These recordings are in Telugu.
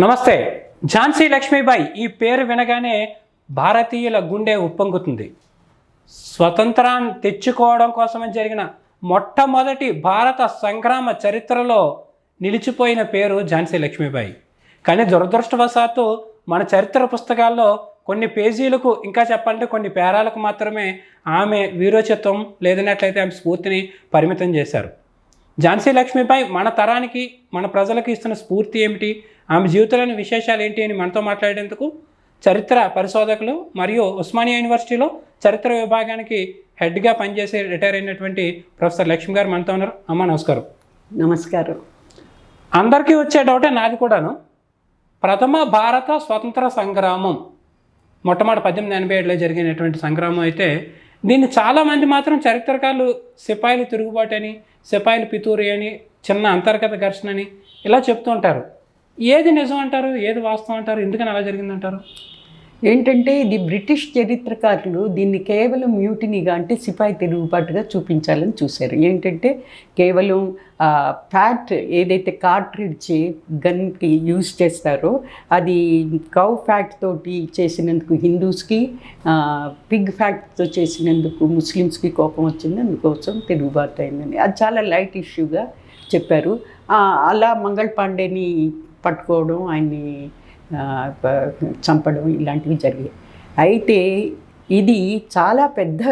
నమస్తే. ఝాన్సీ లక్ష్మీబాయి ఈ పేరు వినగానే భారతీయుల గుండె ఉప్పొంగుతుంది. స్వతంత్రాన్ని తెచ్చుకోవడం కోసమని జరిగిన మొట్టమొదటి భారత సంగ్రామ చరిత్రలో నిలిచిపోయిన పేరు ఝాన్సీ లక్ష్మీబాయి. కానీ దురదృష్టవశాత్తు మన చరిత్ర పుస్తకాల్లో కొన్ని పేజీలకు, ఇంకా చెప్పాలంటే కొన్ని పేరాలకు మాత్రమే ఆమె వీరోచిత్వం లేదన్నట్లయితే ఆమె స్ఫూర్తిని పరిమితం చేశారు. ఝాన్సీ లక్ష్మీబాయి మన తరానికి, మన ప్రజలకు ఇస్తున్న స్ఫూర్తి ఏమిటి, ఆమె జీవితంలోని విశేషాలు ఏంటి అని మనతో మాట్లాడేందుకు చరిత్ర పరిశోధకులు మరియు ఉస్మానియా యూనివర్సిటీలో చరిత్ర విభాగానికి హెడ్గా పనిచేసి రిటైర్ అయినటువంటి ప్రొఫెసర్ లక్ష్మి గారు మనతో ఉన్నారు. అమ్మ నమస్కారం. నమస్కారం. అందరికీ వచ్చే డౌటే నాది కూడాను. ప్రథమ భారత స్వతంత్ర సంగ్రామం మొట్టమొదటి 1887లో జరిగినటువంటి సంగ్రామం అయితే దీన్ని చాలామంది మాత్రం చరిత్రకారులు సిపాయిలు తిరుగుబాటు అని, సిపాయిలు పితూరి అని, చిన్న అంతర్గత ఘర్షణ అని ఇలా చెప్తూ ఉంటారు. ఏది నిజం అంటారు, ఏది వాస్తవం అంటారు, ఎందుకని అలా జరిగిందంటారు? ఏంటంటే ఇది బ్రిటిష్ చరిత్రకారులు దీన్ని కేవలం మ్యూటినీగా, అంటే సిపాయి తిరుగుబాటుగా చూపించాలని చూశారు. ఏంటంటే కేవలం ఫ్యాట్ ఏదైతే కార్ట్రిడ్జ్ గన్కి యూజ్ చేస్తారో అది కౌ ఫ్యాట్ తోటి చేసినందుకు హిందూస్కి, పిగ్ ఫ్యాట్తో చేసినందుకు ముస్లిమ్స్కి కోపం వచ్చింది, అందుకోసం తిరుగుబాటు అయిందని అది చాలా లైట్ ఇష్యూగా చెప్పారు. అలా మంగళ్ పాండేని పట్టుకోవడం, ఆయన్ని చంపడం ఇలాంటివి జరిగాయి. అయితే ఇది చాలా పెద్ద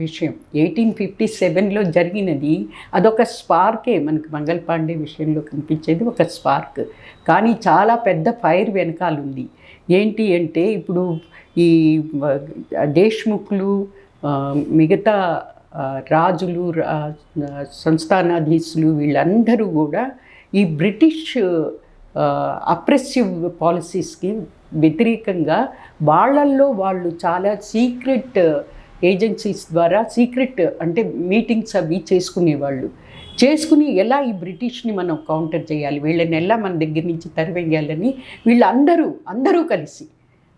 విషయం. 1857లో జరిగినది అదొక స్పార్కే. మనకి మంగళ్ పాండే విషయంలో కనిపించేది ఒక స్పార్క్, కానీ చాలా పెద్ద ఫైర్ వెనకాల ఉంది. ఏంటి అంటే ఇప్పుడు ఈ దేశ్ముఖ్లు, మిగతా రాజులు, సంస్థానాధీశులు వీళ్ళందరూ కూడా ఈ బ్రిటిష్ అప్రెసివ్ పాలసీస్కి వ్యతిరేకంగా వాళ్ళల్లో వాళ్ళు చాలా సీక్రెట్ ఏజెన్సీస్ ద్వారా సీక్రెట్ అంటే మీటింగ్స్ అవి చేసుకుని ఎలా ఈ బ్రిటిష్ని మనం కౌంటర్ చేయాలి, వీళ్ళని ఎలా మన దగ్గర నుంచి తరివేయాలని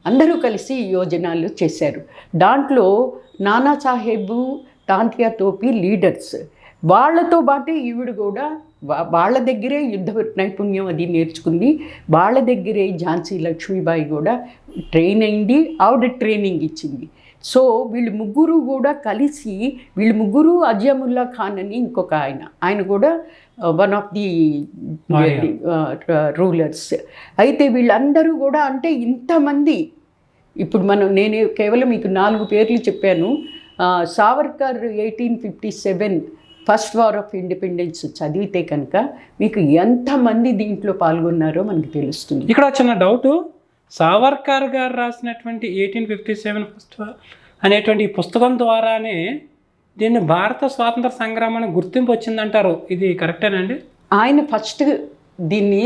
అందరూ కలిసి యోజనాలు చేశారు. దాంట్లో నానాసాహెబ్, తాంతియా తోపి లీడర్స్. వాళ్ళతో పాటే ఈవిడ కూడా వాళ్ళ దగ్గరే యుద్ధ నైపుణ్యం అది నేర్చుకుంది. వాళ్ళ దగ్గరే ఝాన్సీ లక్ష్మీబాయి కూడా ట్రైన్ అయింది, ఆవిడ ట్రైనింగ్ ఇచ్చింది. సో వీళ్ళు ముగ్గురు కూడా కలిసి, అజియముల్లా ఖాన్ అని ఇంకొక ఆయన కూడా వన్ ఆఫ్ ది రూలర్స్. అయితే వీళ్ళందరూ కూడా, అంటే ఇంతమంది, ఇప్పుడు నేను కేవలం మీకు 4 పేర్లు చెప్పాను. Savarkar 1857 first war of independence చదివితే కనుక మీకు ఎంతమంది దీంట్లో పాల్గొన్నారో మనకు తెలుస్తుంది. ఇక్కడ చిన్న డౌటు, సావర్కర్ గారు రాసినటువంటి 1857 ఫస్ట్ వార్ అనేటువంటి పుస్తకం ద్వారానే దీన్ని భారత స్వాతంత్ర సంగ్రామానికి గుర్తింపు వచ్చిందంటారు. ఇది కరెక్టేనండి? ఆయన ఫస్ట్ దీన్ని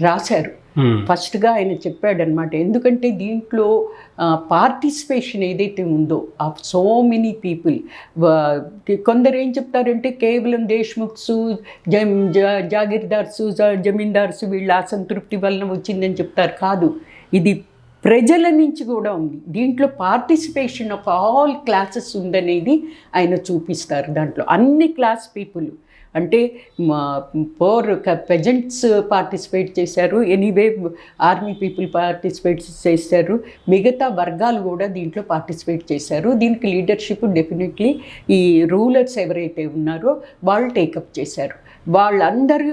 రాశారు. ఫస్ట్గా ఆయన చెప్పాడనమాట. ఎందుకంటే దీంట్లో పార్టిసిపేషన్ ఏదైతే ఉందో ఆఫ్ సో మెనీ పీపుల్, కొందరు ఏం చెప్తారంటే కేవలం దేశ్ముఖ్స్, జాగీర్దార్సు, జమీందార్సు వీళ్ళ అసంతృప్తి వలన వచ్చిందని చెప్తారు. కాదు, ఇది ప్రజల నుంచి కూడా ఉంది. దీంట్లో పార్టిసిపేషన్ ఆఫ్ ఆల్ క్లాసెస్ ఉందనేది ఆయన చూపిస్తారు. దాంట్లో అన్ని క్లాస్ పీపుల్, అంటే పోర్ పెజెంట్స్ పార్టిసిపేట్ చేశారు, ఎనీవే ఆర్మీ పీపుల్ పార్టిసిపేట్ చేశారు, మిగతా వర్గాలు కూడా దీంట్లో పార్టిసిపేట్ చేశారు. దీనికి లీడర్షిప్ డెఫినెట్లీ ఈ రూలర్స్ ఎవరైతే ఉన్నారో వాళ్ళు టేకప్ చేశారు. వాళ్ళందరూ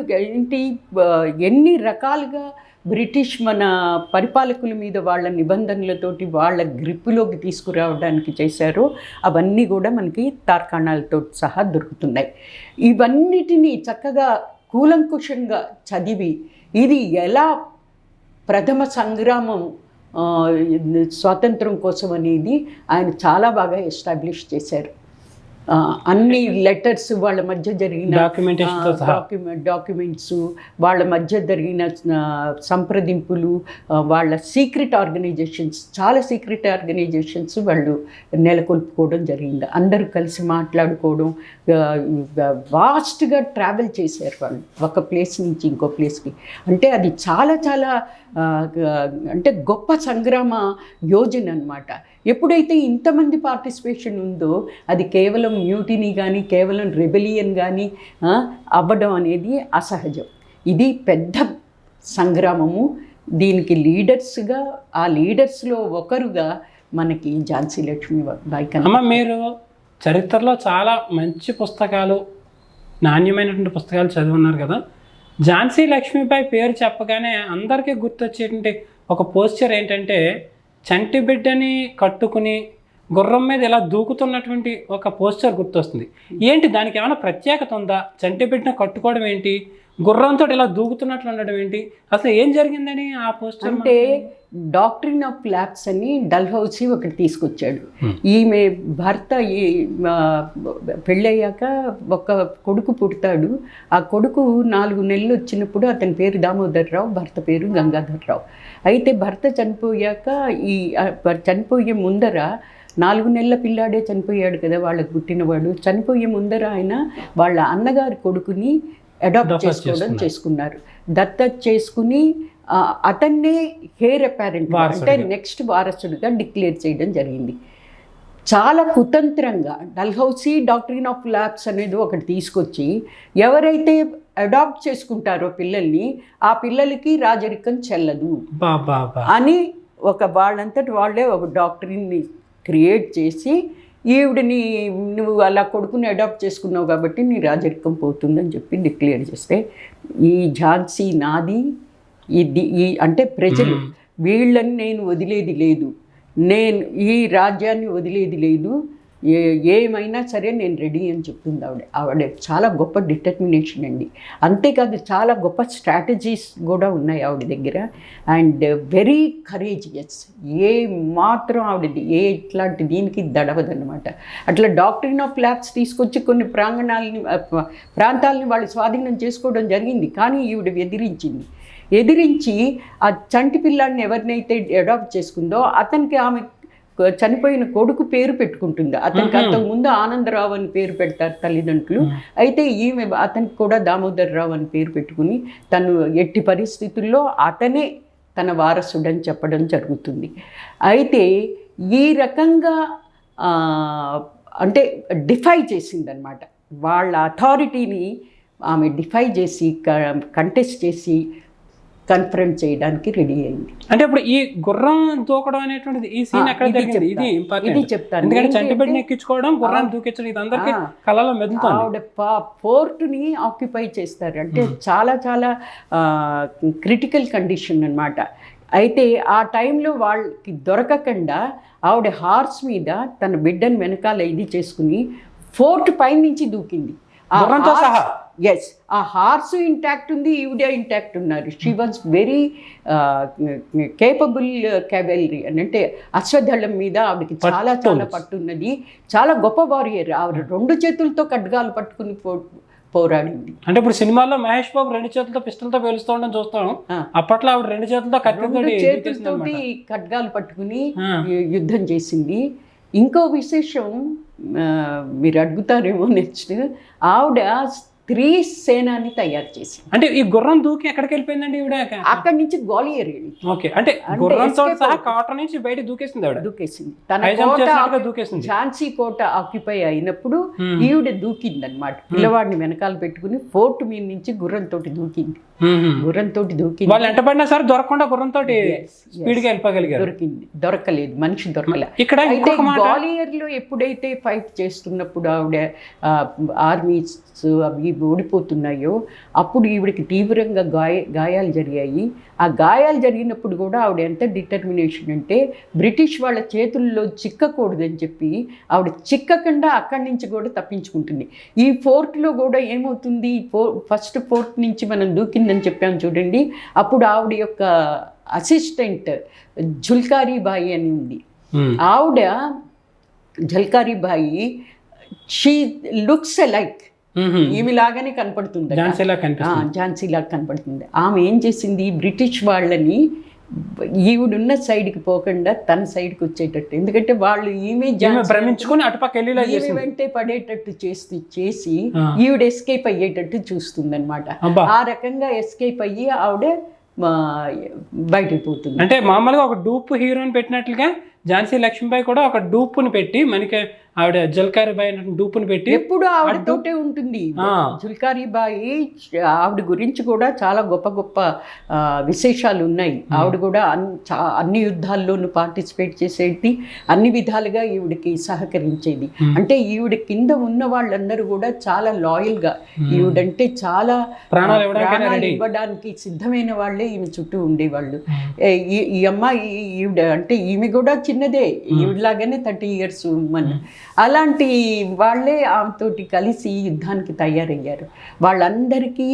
ఎన్ని రకాలుగా బ్రిటిష్ మన పరిపాలకుల మీద వాళ్ళ నిబంధనలతోటి వాళ్ళ గ్రిప్పులోకి తీసుకురావడానికి చేశారో అవన్నీ కూడా మనకి తార్కాణాలతో సహా దొరుకుతున్నాయి. ఇవన్నిటినీ చక్కగా కూలంకుషంగా చదివి ఇది ఎలా ప్రథమ సంగ్రామం స్వాతంత్రం కోసం అనేది ఆయన చాలా బాగా ఎస్టాబ్లిష్ చేశారు. అన్ని లెటర్స్, వాళ్ళ మధ్య జరిగిన డాక్యుమెంట్స్, వాళ్ళ మధ్య జరిగిన సంప్రదింపులు, వాళ్ళ సీక్రెట్ ఆర్గనైజేషన్స్, చాలా సీక్రెట్ ఆర్గనైజేషన్స్ వాళ్ళు నెలకొల్పుకోవడం జరిగింది. అందరూ కలిసి మాట్లాడుకోవడం, వాస్ట్గా ట్రావెల్ చేశారు వాళ్ళు ఒక ప్లేస్ నుంచి ఇంకో ప్లేస్కి. అంటే అది చాలా చాలా అంటే గొప్ప సంగ్రామ యోజన అన్నమాట. ఎప్పుడైతే ఇంతమంది పార్టిసిపేషన్ ఉందో అది కేవలం మ్యూటినీ కానీ, కేవలం రెబెలియన్ కానీ అవ్వడం అనేది అసహజం. ఇది పెద్ద సంగ్రామము, దీనికి లీడర్స్గా, ఆ లీడర్స్లో ఒకరుగా మనకి ఝాన్సీ లక్ష్మీబాయి అమ్మ, మీరు చరిత్రలో చాలా మంచి పుస్తకాలు, నాణ్యమైనటువంటి పుస్తకాలు చదివి ఉన్నారు కదా. ఝాన్సీ లక్ష్మీబాయి పేరు చెప్పగానే అందరికీ గుర్తొచ్చేటువంటి ఒక పోస్చర్ ఏంటంటే, చంటి బిడ్డని కట్టుకుని గుర్రం మీద ఇలా దూకుతున్నటువంటి ఒక పోస్చర్ గుర్తొస్తుంది. ఏంటి దానికి ఏమైనా ప్రత్యేకత ఉందా? చంటి బిడ్డను కట్టుకోవడం ఏంటి, గుర్రంతో ఇలా దూకుతున్నట్లు ఉండడం ఏంటి, అసలు ఏం జరిగిందని ఆ పోస్టర్? అంటే డాక్ట్రిన్ ఆఫ్ ల్యాబ్స్ అని డల్హౌసీ ఒకటి తీసుకొచ్చాడు. ఈమె భర్త పెళ్ళయ్యాక ఒక కొడుకు పుడతాడు. ఆ కొడుకు 4 నెలలు వచ్చినప్పుడు అతని పేరు దామోదర్రావు, భర్త పేరు గంగాధర్రావు. అయితే భర్త చనిపోయాక చనిపోయే ముందర 4 నెలల పిల్లాడే చనిపోయాడు కదా, వాళ్ళకు పుట్టినవాడు. చనిపోయే ముందర ఆయన వాళ్ళ అన్నగారి కొడుకుని అడాప్ట్ చేసుకున్నారు. దత్తత చేసుకుని అతన్నే హెయిర్ అపారెంట్ అంటే నెక్స్ట్ వారసుడిగా డిక్లేర్ చేయడం జరిగింది. చాలా కుతంత్రంగా డల్హౌసీ డాక్ట్రిన్ ఆఫ్ ల్యాబ్స్ అనేది ఒకటి తీసుకొచ్చి, ఎవరైతే అడాప్ట్ చేసుకుంటారో పిల్లల్ని, ఆ పిల్లలకి రాజరికం చెల్లదు అని వాళ్ళంతటి వాళ్ళే ఒక డాక్టరీని క్రియేట్ చేసి, ఈవిడని నువ్వు అలా కొడుకుని అడాప్ట్ చేసుకున్నావు కాబట్టి నీ రాజరికం పోతుందని చెప్పి డిక్లేర్ చేస్తే, ఈ ఝాన్సీ నాది, ఈ అంటే ప్రజలు వీళ్ళని నేను వదిలేది లేదు, నేను ఈ రాజ్యాన్ని వదిలేది లేదు, ఏమైనా సరే నేను రెడీ అని చెప్తుంది ఆవిడ చాలా గొప్ప డిటర్మినేషన్ అండి. అంతేకాదు చాలా గొప్ప స్ట్రాటజీస్ కూడా ఉన్నాయి ఆవిడ దగ్గర. And very courageous. ఏ మాత్రం ఆవిడది ఇట్లాంటి దీనికి దడవదన్నమాట. అట్లా డాక్ట్రిన్ ఆఫ్ ల్యాబ్స్ తీసుకొచ్చి కొన్ని ప్రాంతాలని వాళ్ళు స్వాధీనం చేసుకోవడం జరిగింది. కానీ ఈవిడ ఎదిరించి ఆ చంటి పిల్లాడిని ఎవరినైతే అడాప్ట్ చేసుకుందో అతనికి ఆమె చనిపోయిన కొడుకు పేరు పెట్టుకుంటుంది. అతనికి అంతకుముందు ఆనందరావు అని పేరు పెడతారు తల్లిదండ్రులు. అయితే ఈమె అతనికి కూడా దామోదర్రావు అని పేరు పెట్టుకుని తను ఎట్టి పరిస్థితుల్లో అతనే తన వారసుడని చెప్పడం జరుగుతుంది. అయితే ఈ రకంగా అంటే డిఫై చేసిందనమాట. వాళ్ళ అథారిటీని ఆమె డిఫై చేసి కంటెస్ట్ చేసి కన్ఫరెన్స్ చేయడానికి రెడీ అయింది. అంటే ఇప్పుడు ఈ గుర్రం దూకడం అనేటువంటిది ఈ సీన్ ఎక్కడ జరిగింది? ఇది ఇంపార్టెంట్. ఇది చెప్తాను. ఎందుకంటే చంటి బిడ్డని ఎక్కించుకోవడం, గుర్రాన్ని దూకించడం, ఇది అందరికీ కళలో మెదులుతుంది. ఆవిడ పోర్టుని ఆక్యుపై చేస్తారు. అంటే చాలా చాలా క్రిటికల్ కండిషన్ అన్నమాట. అయితే ఆ టైంలో వాళ్ళకి దొరకకుండా ఆవిడ హార్స్ మీద తన బిడ్డను వెనకాల ఇది చేసుకుని ఫోర్ట్ పై నుంచి దూకింది. ఎస్, ఆ హార్స్ ఇంటాక్ట్ ఉంది, ఈవిడే ఇంటాక్ట్ ఉన్నారు. She was very capable cavalry అని, అంటే అశ్వదళం మీద ఆవిడకి చాలా చాలా పట్టున్నది. చాలా గొప్ప వారియర్. ఆవిడ 2 చేతులతో ఖడ్గాలు పట్టుకుని పోరాడింది. అంటే ఇప్పుడు సినిమాల్లో మహేష్ బాబు 2 చేతులతో పిస్టల్తో పేలుస్తూ ఉండడం చూస్తాం. అప్పట్లో ఆవిడ 2 చేతులతో చేతులతోటి ఖడ్గాలు పట్టుకుని యుద్ధం చేసింది. ఇంకో విశేషం మీరు అడుగుతారేమో నెక్స్ట్, ఆవిడ స్త్రీ సేనాని తయారు చేసి. అంటే ఈ గుర్రం దూకి ఎక్కడికి వెళ్ళిపోయిందండి ఈవిడ? అక్కడి నుంచి గ్వాలియర్. ఓకే, అంటే గుర్రంతో సహా కోట నుంచి బయట దూకేసింది ఆవిడ. దూకేసింది. తన కోట దూకేసింది. ఝాన్సీ కోట ఆక్యుపై అయినప్పుడు ఈవిడ దూకింది అనమాట. పిల్లవాడిని వెనకాల పెట్టుకుని ఫోర్ట్ మీద నుంచి గుర్రంతో దూకింది. వాళ్ళు ఎంటబడినా సరే దొరకకుండా గుర్రంతో స్పీడ్గా వెళ్ళిపోగలిగారు. దొరకలేదు, మనిషి దొరకలే. ఇక్కడ గ్వాలియర్ లో ఎప్పుడైతే ఫైట్ చేస్తున్నప్పుడు ఆవిడ ఆర్మీస్ అవి ఓడిపోతున్నాయో అప్పుడు ఈవిడికి తీవ్రంగా గాయాలు జరిగాయి. ఆ గాయాలు జరిగినప్పుడు కూడా ఆవిడ ఎంత డిటర్మినేషన్ అంటే, బ్రిటిష్ వాళ్ళ చేతుల్లో చిక్కకూడదని చెప్పి ఆవిడ చిక్కకుండా అక్కడి నుంచి కూడా తప్పించుకుంటుంది. ఈ ఫోర్ట్లో కూడా ఏమవుతుంది, ఫస్ట్ ఫోర్ట్ నుంచి మనం దూకిందని చెప్పాము చూడండి, అప్పుడు ఆవిడ యొక్క అసిస్టెంట్ ఝుల్కారీ బాయి అని ఉంది. ఆవిడ ఝల్కారీ బాయి, షీ లుక్స్ లైక్ ఈమెలాగానే కనపడుతుంది, ఝాన్సీలా కనపడుతుంది. ఆమె ఏం చేసింది, బ్రిటిష్ వాళ్ళని ఈవిడున్న సైడ్కి పోకుండా తన సైడ్కి వచ్చేటట్టు, ఎందుకంటే వాళ్ళు ఈమె వెంటే పడేటట్టు చేసి ఈవిడ ఎస్కేప్ అయ్యేటట్టు చూస్తుంది అనమాట. ఆ రకంగా ఎస్కేప్ అయ్యి ఆవిడ బయటకు పోతుంది. అంటే మామూలుగా ఒక డూప్ హీరోని పెట్టినట్లుగా ఝాన్సీ లక్ష్మీబాయి కూడా ఒక డూపుని పెట్టి మనకి ఆవిడ జల్కారీబాయి డూపుని పెట్టి ఎప్పుడు ఆవిడతోటే ఉంటుంది. జుల్కారీబాయి ఆవిడ గురించి కూడా చాలా గొప్ప గొప్ప విశేషాలు ఉన్నాయి. ఆవిడ కూడా అన్ని యుద్ధాల్లోనూ పార్టిసిపేట్ చేసేది, అన్ని విధాలుగా ఈవిడికి సహకరించేది. అంటే ఈవిడ కింద ఉన్న వాళ్ళందరూ కూడా చాలా లాయల్గా, ఈవిడంటే చాలా ప్రాణాలు ఇవ్వడానికి సిద్ధమైన వాళ్ళే ఈమె చుట్టూ ఉండేవాళ్ళు. ఈ అమ్మాయి ఈవిడ అంటే ఈమె కూడా చిన్నదే, ఈవిడలాగానే 30 years మన అలాంటి వాళ్ళే ఆమెతోటి కలిసి యుద్ధానికి తయారయ్యారు. వాళ్ళందరికీ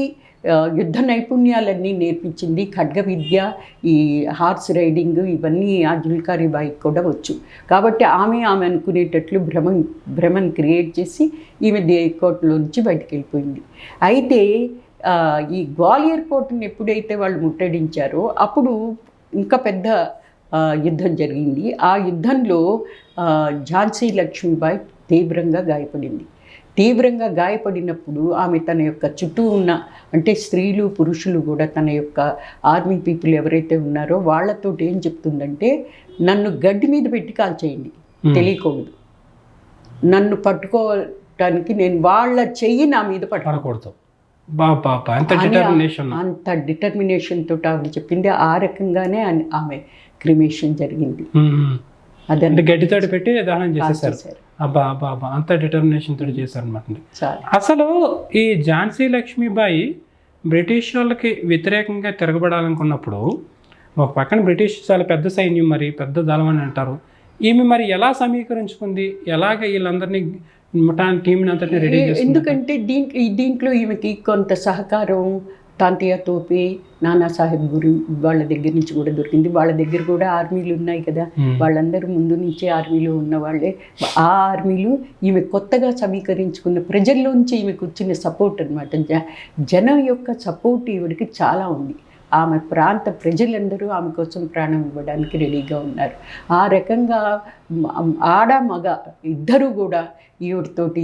యుద్ధ నైపుణ్యాలన్నీ నేర్పించింది. ఖడ్గ విద్య, ఈ హార్స్ రైడింగ్, ఇవన్నీ ఆ జుల్కారీబాయికి కూడా వచ్చు. కాబట్టి ఆమె అనుకునేటట్లు భ్రమను క్రియేట్ చేసి ఈమె కోటలో నుంచి బయటికి వెళ్ళిపోయింది. అయితే ఈ గ్వాలియర్ కోటను ఎప్పుడైతే వాళ్ళు ముట్టడించారో అప్పుడు ఇంకా పెద్ద యుద్ధం జరిగింది. ఆ యుద్ధంలో ఝాన్సీ లక్ష్మీబాయి తీవ్రంగా గాయపడింది. తీవ్రంగా గాయపడినప్పుడు ఆమె తన యొక్క చుట్టూ ఉన్న అంటే స్త్రీలు పురుషులు కూడా తన యొక్క ఆర్మీ పీపుల్ ఎవరైతే ఉన్నారో వాళ్ళతోటి ఏం చెప్తుందంటే, నన్ను గడ్డి మీద పెట్టి కాల్చేయండి, తెలియకూడదు. నన్ను పట్టుకోవటానికి నేను వాళ్ళ చెయ్యి నా మీద పట్టుకోకూడదు. అంత డిటర్మినేషన్ తోటి ఆవిడ చెప్పింది. ఆ రకంగానే ఆమె క్రిమేషన్ జరిగింది. అదంటే గడ్డితోటి పెట్టి దహనం చేసేసారు. అబ్బా అబ్బా అబ్బా, అంత డిటర్మినేషన్ తోటి చేశారు అనమాట. అసలు ఈ ఝాన్సీ లక్ష్మీబాయి బ్రిటిష్ వాళ్ళకి వ్యతిరేకంగా తిరగబడాలనుకున్నప్పుడు ఒక పక్కన బ్రిటిష్ చాలా పెద్ద సైన్యం, మరి పెద్ద దళం అని అంటారు. ఈమె మరి ఎలా సమీకరించుకుంది, ఎలాగ వీళ్ళందరినీ టీంని అంతటినీ రెడీ చేసింది? ఎందుకంటే దీంట్లో ఈమెకి కొంత సహకారం తాంతియా తోపే, నానాసాహెబ్ గురి వాళ్ళ దగ్గర నుంచి కూడా దొరికింది. వాళ్ళ దగ్గర కూడా ఆర్మీలు ఉన్నాయి కదా, వాళ్ళందరూ ముందు నుంచే ఆర్మీలో ఉన్న వాళ్ళే. ఆ ఆర్మీలు ఈమె కొత్తగా సమీకరించుకున్న ప్రజల్లోంచి ఈమెకు వచ్చిన సపోర్ట్ అనమాట. జనం యొక్క సపోర్ట్ ఈవిడికి చాలా ఉంది. ఆమె ప్రాంత ప్రజలందరూ ఆమె కోసం ప్రాణం ఇవ్వడానికి రెడీగా ఉన్నారు. ఆ రకంగా ఆడ మగ ఇద్దరూ కూడా ఈవిడితోటి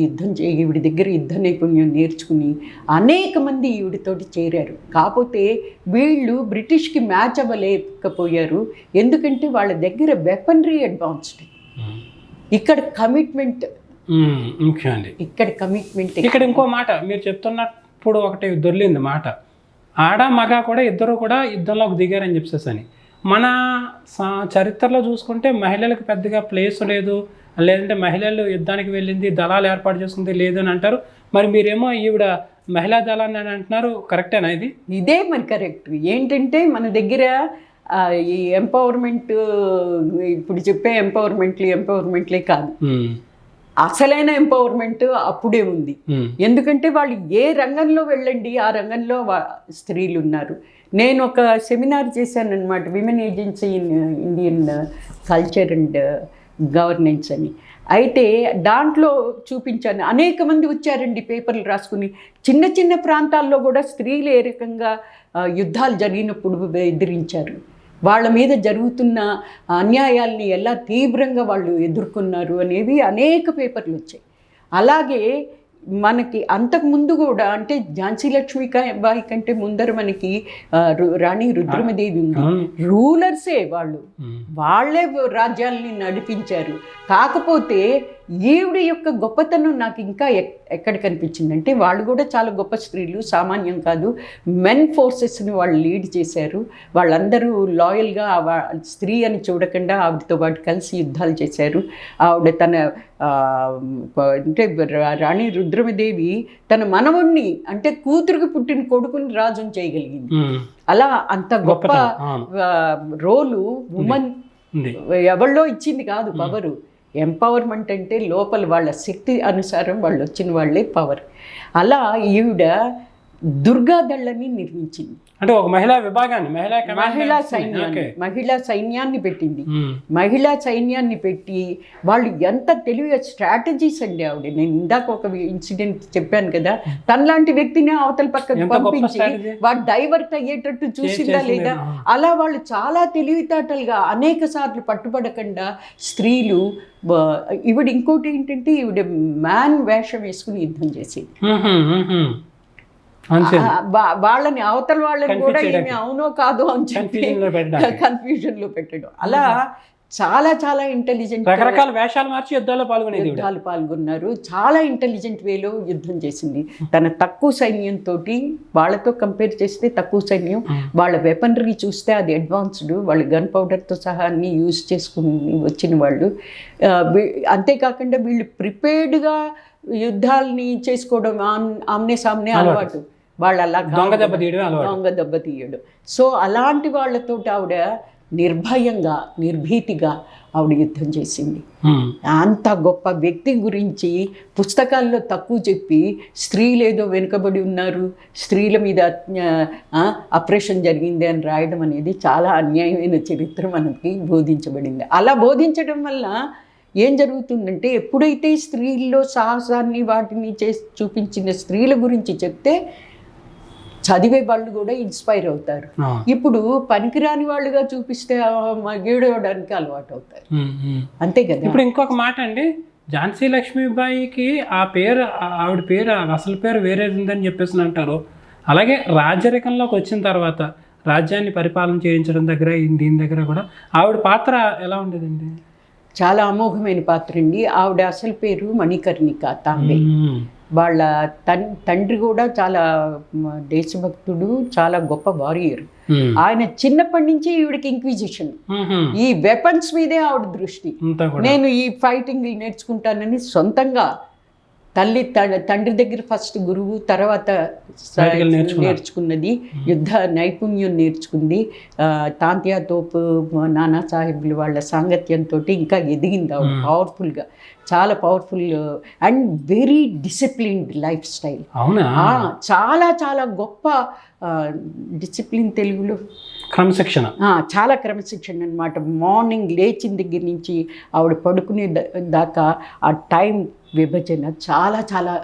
ఈవిడి దగ్గర యుద్ధ నైపుణ్యం నేర్చుకుని అనేక మంది ఈవిడితోటి చేరారు. కాకపోతే వీళ్ళు బ్రిటిష్కి మ్యాచ్ అవ్వలేకపోయారు. ఎందుకంటే వాళ్ళ దగ్గర వెపనరీ అడ్వాన్స్డ్. ఇక్కడ కమిట్మెంట్ ముఖ్యమండి. ఇక్కడ ఇంకో మాట మీరు చెప్తున్నప్పుడు ఒకటి దొర్లింది మాట, ఆడ మగ కూడా ఇద్దరు కూడా యుద్ధంలోకి దిగారని చెప్పేసి. మన చరిత్రలో చూసుకుంటే మహిళలకు పెద్దగా ప్లేస్ లేదు, లేదంటే మహిళలు యుద్ధానికి వెళ్ళింది, దళాలు ఏర్పాటు చేసుకుంది లేదు అని అంటారు. మరి మీరేమో ఈవిడ మహిళా దళాన్ని అని అంటున్నారు, కరెక్టేనా? ఇదే మరి కరెక్ట్. ఏంటంటే మన దగ్గర ఈ ఎంపవర్మెంట్, ఇప్పుడు చెప్పే ఎంపవర్మెంట్లే కాదు, అసలైన ఎంపవర్మెంట్ అప్పుడే ఉంది. ఎందుకంటే వాళ్ళు ఏ రంగంలో వెళ్ళండి ఆ రంగంలో స్త్రీలు ఉన్నారు. నేను ఒక సెమినార్ చేశాను అనమాట, women agency in Indian culture and governance అని. అయితే దాంట్లో చూపించాను, అనేక మంది వచ్చారండి పేపర్లు రాసుకుని. చిన్న చిన్న ప్రాంతాల్లో కూడా స్త్రీలు ఏ రకంగా యుద్ధాలు జరిగినప్పుడు ఎదిరించారు, వాళ్ళ మీద జరుగుతున్న అన్యాయాల్ని ఎలా తీవ్రంగా వాళ్ళు ఎదుర్కొన్నారు అనేవి అనేక పేపర్లు వచ్చాయి. అలాగే మనకి అంతకుముందు కూడా అంటే ఝాన్సీ లక్ష్మీబాయి కంటే ముందర మనకి రాణి రుద్రమదేవి ఉంది. రూలర్సే వాళ్ళే రాజ్యాల్ని నడిపించారు. కాకపోతే ఈవిడ యొక్క గొప్పతనం నాకు ఇంకా ఎక్కడ కనిపించిందంటే, వాళ్ళు కూడా చాలా గొప్ప స్త్రీలు, సామాన్యం కాదు. మెన్ ఫోర్సెస్ని వాళ్ళు లీడ్ చేశారు. వాళ్ళందరూ లాయల్గా స్త్రీ అని చూడకుండా ఆవిడతో పాటు కలిసి యుద్ధాలు చేశారు. ఆవిడ తన అంటే రాణి రుద్రమదేవి తన మనవుణ్ణి అంటే కూతురుకు పుట్టిన కొడుకుని రాజుని చేయగలిగింది. అలా అంత గొప్ప రోలు ఉమెన్ ఎవరిలో ఇచ్చింది కాదు పవరు. ఎంపవర్మెంట్ అంటే లోపల వాళ్ళ శక్తి అనుసారం వాళ్ళు వచ్చిన వాళ్ళే పవర్. అలా ఈవిడ దుర్గాదళ్ళని నిర్మించింది. అంటే ఒక మహిళా విభాగాన్ని, మహిళా సైన్యాన్ని పెట్టింది. మహిళా సైన్యాన్ని పెట్టి వాళ్ళు ఎంత తెలివిగా స్ట్రాటజీస్ అండి ఆవిడ. నేను ఇందాక ఒక ఇన్సిడెంట్ చెప్పాను కదా, తనలాంటి వ్యక్తిని అవతల పక్కకు పంపించి వాడు డైవర్ట్ అయ్యేటట్టు చూసిందా లేదా. అలా వాళ్ళు చాలా తెలివితేటలుగా అనేక సార్లు పట్టుబడకుండా స్త్రీలు. ఈవిడ ఇంకోటి ఏంటంటే ఈవిడ మ్యాన్ వేషం వేసుకుని యుద్ధం చేసేది. వాళ్ళని అవతల వాళ్ళని కూడా ఏమి అవునో కాదో అని చెప్పి కన్ఫ్యూజన్లో పెట్టడం. అలా చాలా చాలా ఇంటెలిజెంట్ రకరకాల వేషాలు మార్చి యుద్ధాల్లో పాల్గొనేది ఈవిడ. యుద్ధాలు పాల్గొన్నారు. చాలా ఇంటెలిజెంట్ వేలో యుద్ధం చేసింది. తన తక్కువ సైన్యంతో వాళ్ళతో కంపేర్ చేస్తే తక్కువ సైన్యం, వాళ్ళ వెపనరీ చూస్తే అది అడ్వాన్స్డ్, వాళ్ళు గన్ పౌడర్తో సహా అన్ని యూజ్ చేసుకుని వచ్చిన వాళ్ళు. అంతేకాకుండా వీళ్ళు ప్రిపేర్డ్గా యుద్ధాలని చేసుకోవడం ఆమ్నే సామ్నే అలవాటు. వాళ్ళు అలా దొంగ దెబ్బ తీయడం అలవాటు. దొంగ దెబ్బ తీయడం. సో అలాంటి వాళ్ళతో ఆవిడ నిర్భయంగా నిర్భీతిగా ఆవిడ యుద్ధం చేసింది. అంత గొప్ప వ్యక్తి గురించి పుస్తకాల్లో తక్కువ చెప్పి స్త్రీలు ఏదో వెనుకబడి ఉన్నారు, స్త్రీల మీద అప్రెషన్ జరిగింది అని రాయడం అనేది చాలా అన్యాయమైన చరిత్ర మనకి బోధించబడింది. అలా బోధించడం వల్ల ఏం జరుగుతుందంటే, ఎప్పుడైతే స్త్రీల్లో సాహసాన్ని వాటిని చేసి చూపించిన స్త్రీల గురించి చెప్తే చదివే వాళ్ళు కూడా ఇన్స్పైర్ అవుతారు. ఇప్పుడు పనికిరాని వాళ్ళుగా చూపిస్తే గీడవడానికి అలవాటు అవుతారు. అంతే కదా. ఇప్పుడు ఇంకొక మాట అండి, ఝాన్సీ లక్ష్మీబాయికి ఆ పేరు, ఆవిడ పేరు అసలు పేరు వేరేది ఉందని చెప్పేసి అంటారు. అలాగే రాజరికంలోకి వచ్చిన తర్వాత రాజ్యాన్ని పరిపాలన చేయించడం దగ్గర దీని దగ్గర కూడా ఆవిడ పాత్ర ఎలా ఉండేదండి? చాలా అమోఘమైన పాత్ర అండి. ఆవిడ అసలు పేరు మణికర్ణిక తాంబే. వాళ్ళ తండ్రి కూడా చాలా దేశభక్తుడు, చాలా గొప్ప వారియర్. ఆయన చిన్నప్పటి నుంచి ఈవిడికి ఇంక్విజిషన్, ఈ వెపన్స్ మీదే ఆవిడ దృష్టి. నేను ఈ ఫైటింగ్ నేర్చుకుంటానని సొంతంగా తండ్రి దగ్గర ఫస్ట్ గురువు, తర్వాత నేర్చుకున్నది, యుద్ధ నైపుణ్యం నేర్చుకుంది. తాంతియా తోపు, నానా సాహెబ్లు వాళ్ళ సాంగత్యంతో ఇంకా ఎదిగింది ఆవిడ పవర్ఫుల్గా. చాలా powerful and very disciplined life style. చాలా చాలా గొప్ప డిసిప్లిన్, తెలుగులో క్రమశిక్షణ, చాలా క్రమశిక్షణ అనమాట. మార్నింగ్ లేచిన దగ్గర నుంచి ఆవిడ పడుకునే దాకా ఆ టైం విభజన చాలా చాలా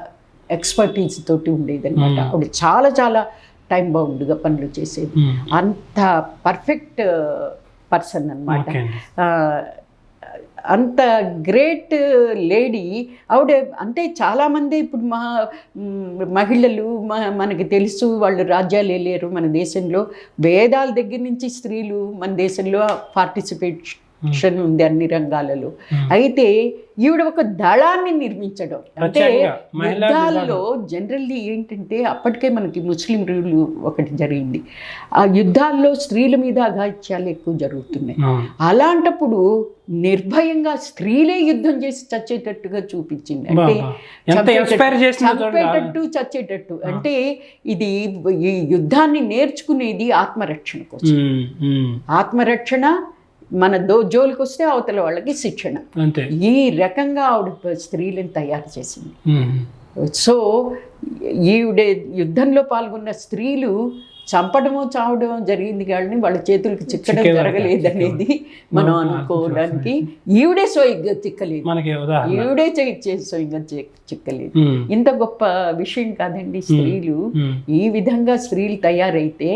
ఎక్స్పర్టీస్ తోటి ఉండేది అనమాట. ఆవిడ చాలా చాలా టైం బౌండ్గా పనులు చేసేది. అంత పర్ఫెక్ట్ పర్సన్ అనమాట. అంత గ్రేట్ లేడీ ఆవిడ. అంటే చాలామంది ఇప్పుడు మహిళలు మనకి తెలుసు, వాళ్ళు రాజ్యాలు వెళ్ళారు మన దేశంలో. వేదాల దగ్గర నుంచి స్త్రీలు మన దేశంలో పార్టిసిపేషన్ ఉంది అన్ని రంగాలలో. అయితే ఈవిడ ఒక దళాన్ని నిర్మించడం, అంటే యుద్ధాల్లో జనరల్లీ ఏంటంటే అప్పటికే మనకి ముస్లిం రూల్ ఒకటి జరిగింది. ఆ యుద్ధాల్లో స్త్రీల మీద అఘాయిత్యాలు ఎక్కువ జరుగుతున్నాయి. అలాంటప్పుడు నిర్భయంగా స్త్రీలే యుద్ధం చేసి చచ్చేటట్టుగా చూపించింది. అంటే చంపేటట్టు చచ్చేటట్టు. అంటే ఇది ఈ యుద్ధాన్ని నేర్చుకునేది ఆత్మరక్షణ కోసం. ఆత్మరక్షణ, మన జోలికి వస్తే అవతల వాళ్ళకి శిక్షణ. ఈ రకంగా ఆవిడ స్త్రీలను తయారు చేసింది. సో ఈవిడ యుద్ధంలో పాల్గొన్న స్త్రీలు చంపడమో చావడమో జరిగింది కానీ వాళ్ళ చేతులకి చిక్కడం జరగలేదనేది మనం అనుకోవడానికి. ఈవిడే స్వయంగా చిక్కలేదు, ఈవిడే స్వయంగా చిక్కలేదు. ఇంత గొప్ప విషయం కాదండి. స్త్రీలు ఈ విధంగా స్త్రీలు తయారైతే,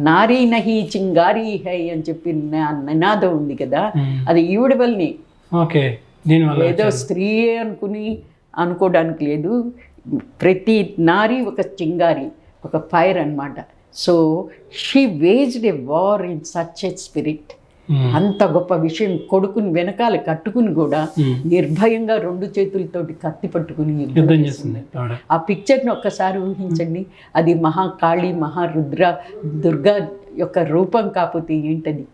నారీ నహి చింగారీ హై అని చెప్పి నినాదం ఉంది కదా, అది ఈవిడ వల్లనే. ఏదో స్త్రీయే అనుకోవడానికి లేదు. ప్రతి నారీ ఒక చింగారి, ఒక ఫైర్ అన్నమాట. So she waged a war in such a spirit. అంత గొప్ప విషయం. కొడుకుని వెనకాల కట్టుకుని కూడా నిర్భయంగా రెండు చేతులతోటి కత్తి పట్టుకుని యుద్ధం చేసింది. ఆ పిక్చర్ని ఒక్కసారి ఊహించండి. అది మహాకాళి, మహారుద్ర, దుర్గా యొక్క రూపం కాకపోతే ఏంటది?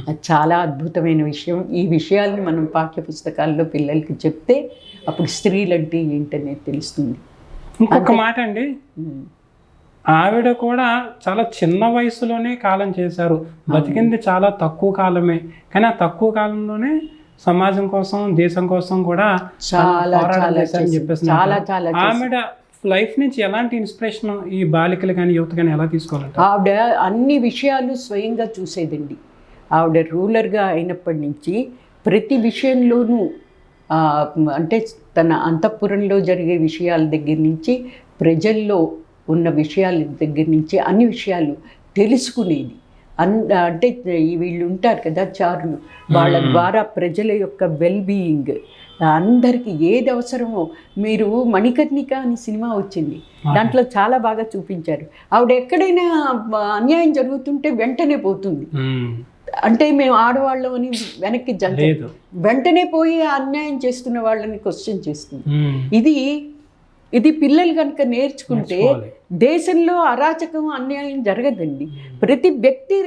అది చాలా అద్భుతమైన విషయం. ఈ విషయాల్ని మనం పాఠ్య పుస్తకాల్లో పిల్లలకి చెప్తే అప్పుడు స్త్రీలు అంటే ఏంటనేది తెలుస్తుంది. ఇంకొక మాట అండి, ఆవిడ కూడా చాలా చిన్న వయసులోనే కాలం చేశారు. బతికింది చాలా తక్కువ కాలమే, కానీ ఆ తక్కువ కాలంలోనే సమాజం కోసం, దేశం కోసం కూడా చాలా చెప్పేసి ఆవిడ లైఫ్ నుంచి ఎలాంటి ఇన్స్పిరేషన్ ఈ బాలికలు కానీ యువత కానీ ఎలా తీసుకోవాలి? ఆవిడ అన్ని విషయాలు స్వయంగా చూసేదండి. ఆవిడ రూలర్గా అయినప్పటి నుంచి ప్రతి విషయంలోనూ, అంటే తన అంతఃపురంలో జరిగే విషయాల దగ్గర నుంచి, ప్రజల్లో ఉన్న విషయాల దగ్గర నుంచి అన్ని విషయాలు తెలుసుకునేది. అంటే వీళ్ళు ఉంటారు కదా చారులు, వాళ్ళ ద్వారా ప్రజల యొక్క వెల్బీయింగ్, అందరికీ ఏది అవసరమో. మీరు మణికర్ణిక అని సినిమా వచ్చింది, దాంట్లో చాలా బాగా చూపించారు. ఆవిడ ఎక్కడైనా అన్యాయం జరుగుతుంటే వెంటనే పోతుంది. అంటే మేము ఆడవాళ్ళం అని వెనక్కి లేదు. వెంటనే పోయి ఆ అన్యాయం చేస్తున్న వాళ్ళని క్వశ్చన్ చేస్తుంది. ఉమ్. ఇది పిల్లలు కనుక నేర్చుకుంటే నేర్చుకోవాలి. దేశంలో అరాచకం అన్యాయం జరగదండి. ప్రతి వ్యక్తి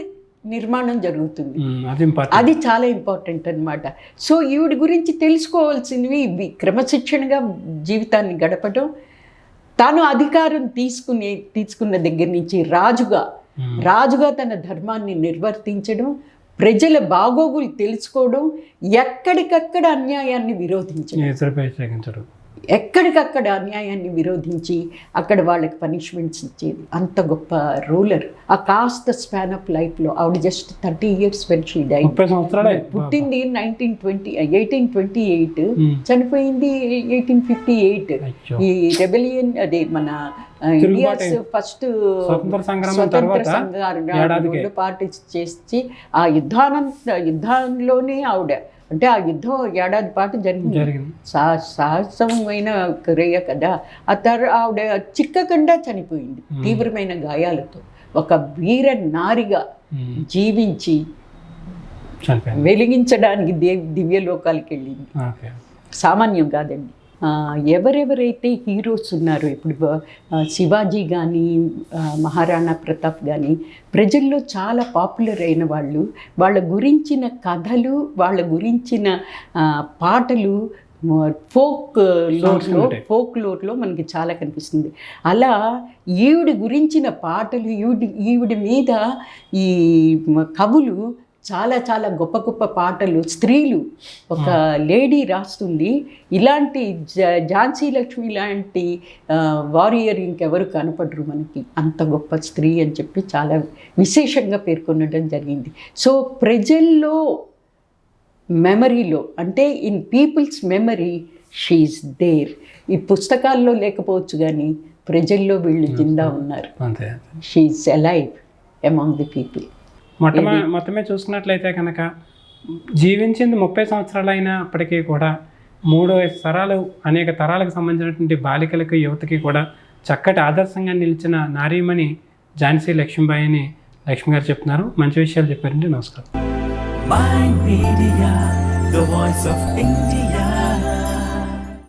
నిర్మాణం జరుగుతుంది. అది ఇంపార్టెంట్. అది చాలా ఇంపార్టెంట్ అన్నమాట. సో ఈవిడ గురించి తెలుసుకోవాల్సినవి ఇవి. క్రమశిక్షణగా జీవితాన్ని గడపడం, తాను అధికారం తీసుకున్న దగ్గర నుంచి రాజుగా తన ధర్మాన్ని నిర్వర్తించడం, ప్రజల బాగోగులు తెలుసుకోవడం, ఎక్కడికక్కడ అన్యాయాన్ని విరోధించడం, ఎక్కడికక్కడ అన్యాయాన్ని విరోధించి అక్కడ వాళ్ళకి పనిష్మెంట్స్ ఇచ్చేది. అంత గొప్ప రూలర్. ఆ కాస్ట్ ద స్పాన్ ఆఫ్ లైఫ్లో ఆవిడ just 30 years when she died. పుట్టింది 1828, చనిపోయింది 1858. ఈ రెబెలియన్, అదే మన ఇండియాస్ ఫస్ట్ స్వతంత్ర సంగ్రామంలో పార్టిసిపేట్ చేసి ఆ యుద్ధంలోనే ఆవిడ, అంటే ఆ యుద్ధం ఏడాది పాటు జరిగింది. సాహసమైన క్రియ కదా. ఆవిడ చిక్కకుండా చనిపోయింది తీవ్రమైన గాయాలతో. ఒక వీర నారిగా జీవించి వెలిగించడానికి దివ్యలోకాలకి వెళ్ళింది. సామాన్యం కాదండి. ఎవరెవరైతే హీరోస్ ఉన్నారో, ఇప్పుడు శివాజీ కానీ మహారాణా ప్రతాప్ కానీ ప్రజల్లో చాలా పాపులర్ అయిన వాళ్ళు, వాళ్ళ గురించిన కథలు, వాళ్ళ గురించిన పాటలు ఫోక్ లోర్లో మనకి చాలా కనిపిస్తుంది. అలా ఈవిడ గురించిన పాటలు, ఈవిడ మీద ఈ కవులు చాలా చాలా గొప్ప గొప్ప పాటలు, స్త్రీలు, ఒక లేడీ రాస్తుంది. ఇలాంటి ఝాన్సీ లక్ష్మి లాంటి వారియర్ ఇంకెవరు కనపడరు మనకి, అంత గొప్ప స్త్రీ అని చెప్పి చాలా విశేషంగా పేర్కొనడం జరిగింది. సో ప్రజల్లో మెమరీలో, అంటే in people's memory she's there. ఈ పుస్తకాల్లో లేకపోవచ్చు కానీ ప్రజల్లో వీళ్ళు జిందా ఉన్నారు. She's alive among the people. మొత్తమే చూసుకున్నట్లయితే కనుక జీవించింది 30 సంవత్సరాలు అయినప్పటికీ కూడా 3 తరాలు, అనేక తరాలకు సంబంధించినటువంటి బాలికలకు, యువతకి కూడా చక్కటి ఆదర్శంగా నిలిచిన నారీమణి ఝాన్సీ లక్ష్మీబాయి అని లక్ష్మి గారు చెప్తున్నారు. మంచి విషయాలు చెప్పారండి. నమస్కారం.